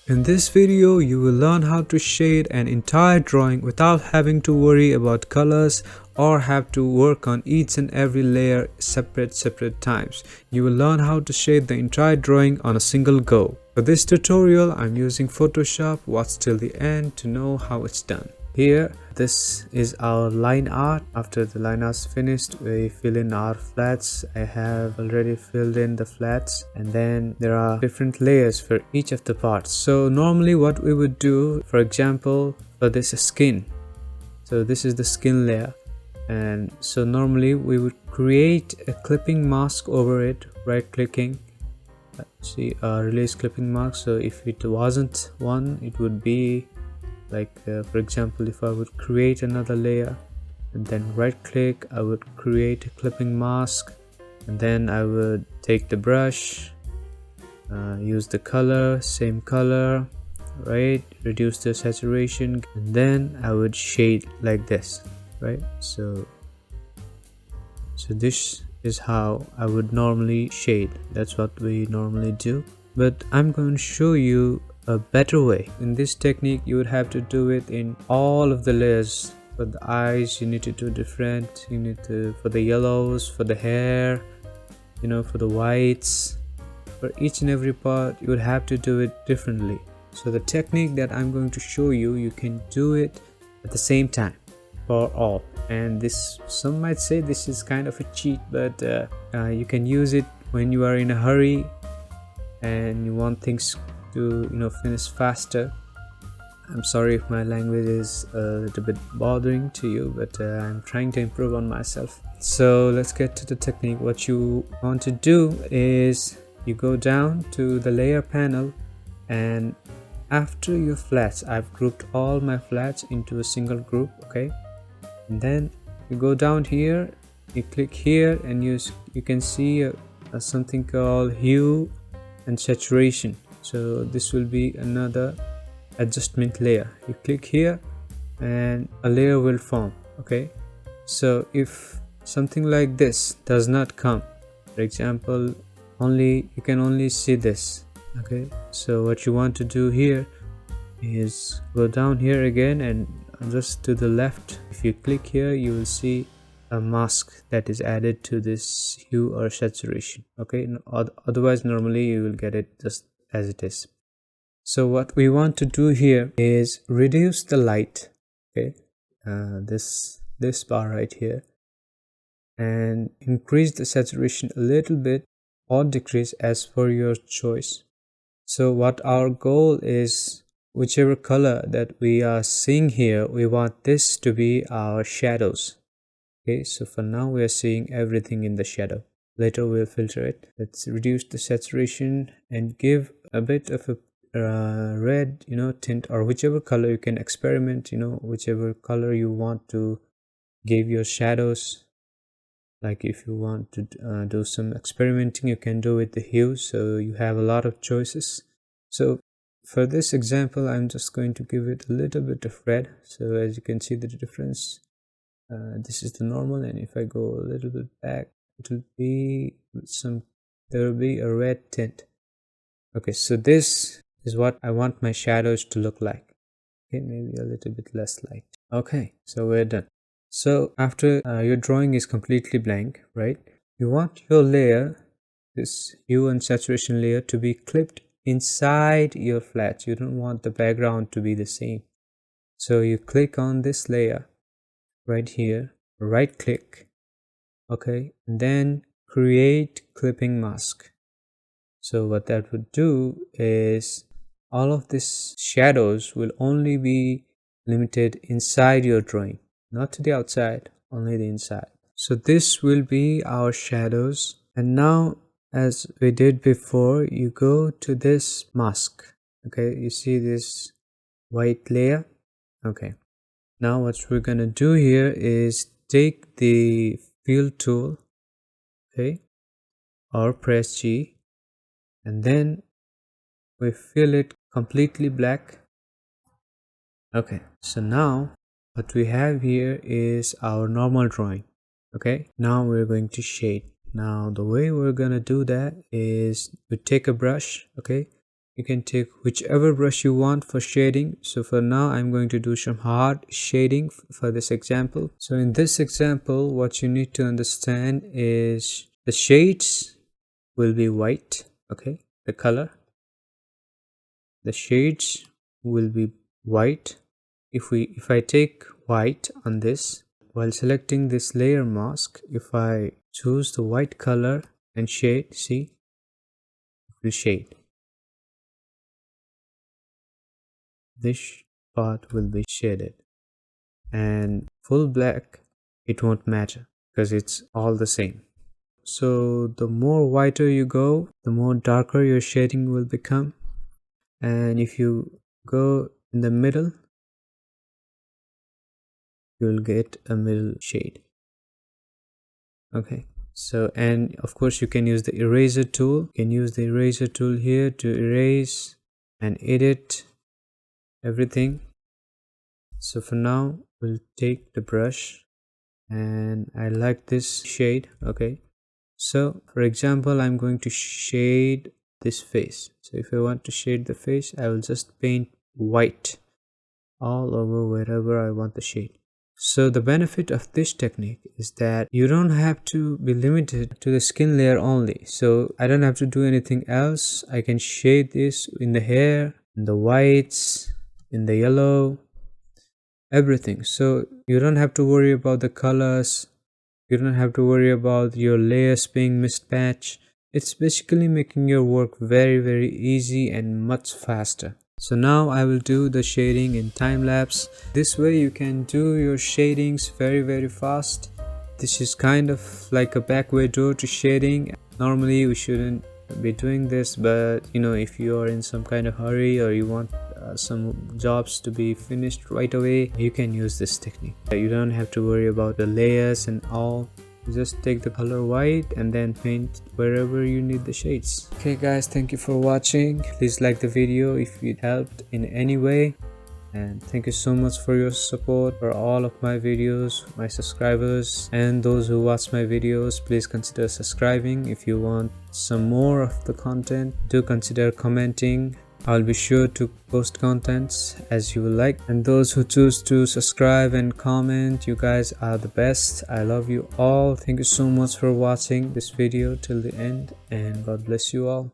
In this video, you will learn how to shade an entire drawing without having to worry about colors or have to work on each and every layer separate times. You will learn how to shade the entire drawing on a single go. For this tutorial, I'm using Photoshop. Watch till the end to know how it's done. Here, this is our line art. After the line art's finished, we fill in our flats. I have already filled in the flats, and then there are different layers for each of the parts. So normally what we would do, for example, for this skin, so this is the skin layer, and so normally we would create a clipping mask over it, right clicking, see release clipping mask. So if it wasn't one, it would be like for example, if I would create another layer and then right click, I would create a clipping mask, and then I would take the brush, use the color, same color, right, reduce the saturation, and then I would shade like this, right? So this is how I would normally shade. That's what we normally do, but I'm going to show you a better way. In this technique, you would have to do it in all of the layers. For the eyes, you need to do different. You need to, for the yellows, for the hair, you know, for the whites, for each and every part, you would have to do it differently. So the technique that I'm going to show you, you can do it at the same time for all. And this, some might say this is kind of a cheat, but you can use it when you are in a hurry and you want things to, you know, finish faster. I'm sorry if my language is a little bit bothering to you, but I'm trying to improve on myself. So let's get to the technique. What you want to do is you go down to the layer panel, and after your flats, I've grouped all my flats into a single group, okay? And then you go down here, you click here, and you can see something called hue and saturation. So this will be another adjustment layer. You click here and a layer will form, okay? So if something like this does not come, for example, you can only see this, okay? So what you want to do here is go down here again and just to the left. If you click here, you will see a mask that is added to this hue or saturation, okay? Otherwise, normally you will get it just as it is. So what we want to do here is reduce the light, okay, this bar right here, and increase the saturation a little bit or decrease as per your choice. So what our goal is, whichever color that we are seeing here, we want this to be our shadows, okay? So for now we are seeing everything in the shadow. Later we'll filter it. Let's reduce the saturation and give a bit of a red, you know, tint, or whichever color you can experiment, you know, whichever color you want to give your shadows. Like if you want to do some experimenting, you can do with the hue, so you have a lot of choices. So for this example, I'm just going to give it a little bit of red. So as you can see the difference, this is the normal, and if I go a little bit back, it will be there will be a red tint. Okay, so this is what I want my shadows to look like. Okay, maybe a little bit less light. Okay, so we're done. So after your drawing is completely blank, right, you want your layer, this hue and saturation layer, to be clipped inside your flats. You don't want the background to be the same. So you click on this layer right here, right click, okay, and then create clipping mask. So what that would do is all of these shadows will only be limited inside your drawing, not to the outside, only the inside. So this will be our shadows. And now, as we did before, you go to this mask, okay? You see this white layer, okay? Now what we're gonna do here is take the fill tool, okay, or press G, and then we fill it completely black. Okay, so now what we have here is our normal drawing. Okay, now we're going to shade. Now the way we're gonna do that is we take a brush, okay, You can take whichever brush you want for shading. So for now I'm going to do some hard shading for this example. So in this example, what you need to understand is the shades will be white. Okay, the color, the shades will be white. If I take white on this, while selecting this layer mask, if I choose the white color and shade, see, it will shade. This part will be shaded, and full black, it won't matter because it's all the same. So the more whiter you go, the more darker your shading will become. And if you go in the middle, you'll get a middle shade. Okay, so, and of course you can use the eraser tool. You can use the eraser tool here to erase and edit everything. So for now we'll take the brush, and I like this shade. Okay, so for example, I'm going to shade this face. So if I want to shade the face, I will just paint white all over wherever I want the shade. So the benefit of this technique is that you don't have to be limited to the skin layer only. So I don't have to do anything else. I can shade this in the hair, in the whites, in the yellow, everything. So you don't have to worry about the colors. You don't have to worry about your layers being mismatched. It's basically making your work very easy and much faster. So now I will do the shading in time lapse. This way you can do your shadings very fast. This is kind of like a back way door to shading. Normally we shouldn't be doing this, but you know, if you are in some kind of hurry or you want some jobs to be finished right away, you can use this technique. You don't have to worry about the layers and all. Just take the color white and then paint wherever you need the shades. Okay guys, thank you for watching. Please like the video if it helped in any way, and thank you so much for your support for all of my videos, my subscribers, and those who watch my videos. Please consider subscribing. If you want some more of the content, do consider commenting. I'll be sure to post contents as you will like. And those who choose to subscribe and comment, you guys are the best. I love you all. Thank you so much for watching this video till the end, and God bless you all.